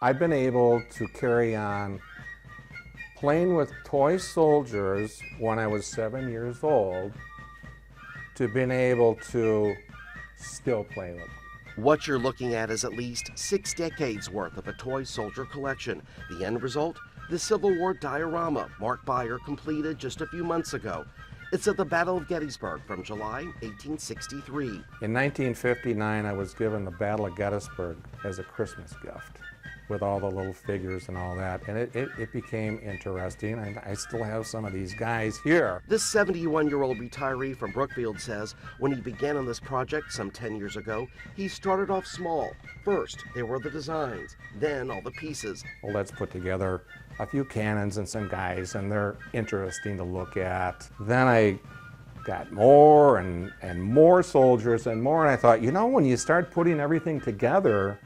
I've been able to carry on playing with toy soldiers when I was 7 years old to being able to still play with them. What you're looking at is at least 6 decades worth of a toy soldier collection. The end result? The Civil War diorama Mark Beyer completed just a few months ago. It's at the Battle of Gettysburg from July 1863. In 1959, I was given the Battle of Gettysburg as a Christmas gift with all the little figures and all that, and it became interesting, and I still have some of these guys here. This 71-year-old retiree from Brookfield says when he began on this project some 10 years ago, he started off small. First, there were the designs, then all the pieces. Well, let's put together a few cannons and some guys, and they're interesting to look at. Then I got more and more soldiers and more, and I thought, you know, when you start putting everything together,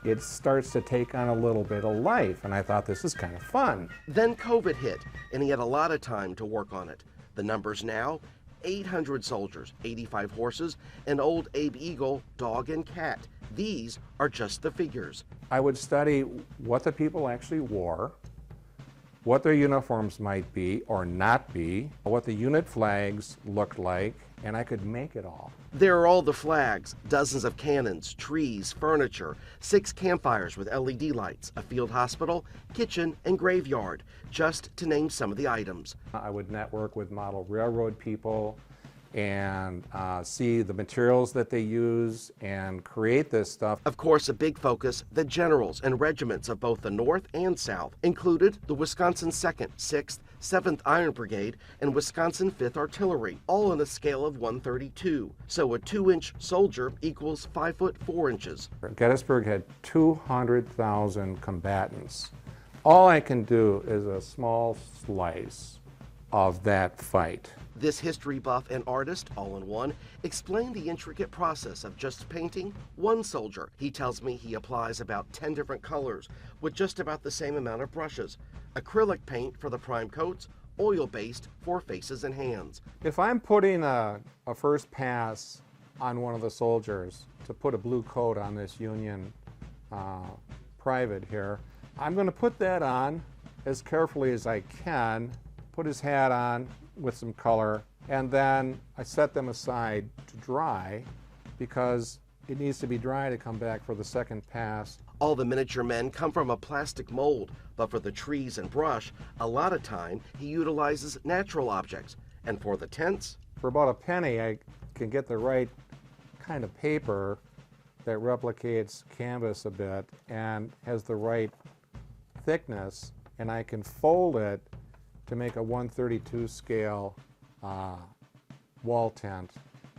it starts to take on a little bit of life, and I thought this is kind of fun. Then COVID hit, and he had a lot of time to work on it. The numbers now, 800 soldiers, 85 horses, an old Abe Eagle, dog and cat. These are just the figures. I would study what the people actually wore, what their uniforms might be or not be, what the unit flags looked like, and I could make it all. There are all the flags, dozens of cannons, trees, furniture, 6 campfires with LED lights, a field hospital, kitchen, and graveyard, just to name some of the items. I would network with model railroad people and see the materials that they use and create this stuff. Of course, a big focus, the generals and regiments of both the North and South, included the Wisconsin 2nd, 6th, 7th Iron Brigade, and Wisconsin 5th Artillery, all on a scale of 132. So a 2-inch soldier equals 5 foot 4 inches. Gettysburg had 200,000 combatants. All I can do is a small slice of that fight. This history buff and artist, all in one, explained the intricate process of just painting one soldier. He tells me he applies about 10 different colors with just about the same amount of brushes. Acrylic paint for the prime coats, oil-based for faces and hands. If I'm putting a first pass on one of the soldiers to put a blue coat on this Union private here, I'm going to put that on as carefully as I can, put his hat on with some color, and then I set them aside to dry because it needs to be dry to come back for the second pass. All the miniature men come from a plastic mold, but for the trees and brush, a lot of time he utilizes natural objects. And for the tents, for about a penny, I can get the right kind of paper that replicates canvas a bit and has the right thickness, and I can fold it to make a 132 scale wall tent,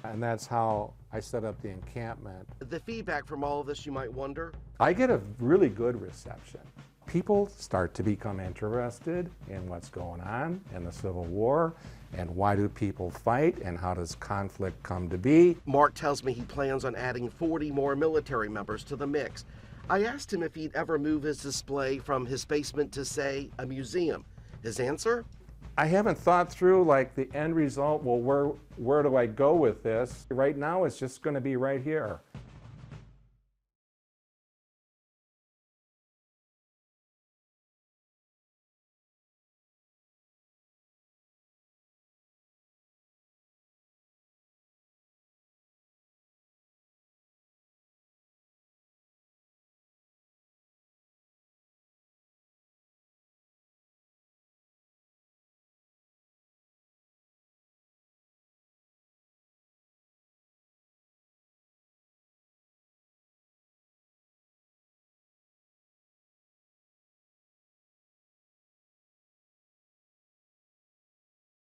and that's how I set up the encampment. The feedback from all of this, you might wonder? I get a really good reception. People start to become interested in what's going on in the Civil War, and why do people fight, and how does conflict come to be. Mark tells me he plans on adding 40 more military members to the mix. I asked him if he'd ever move his display from his basement to, say, a museum. His answer? I haven't thought through like the end result. Well, where do I go with this? Right now it's just going to be right here.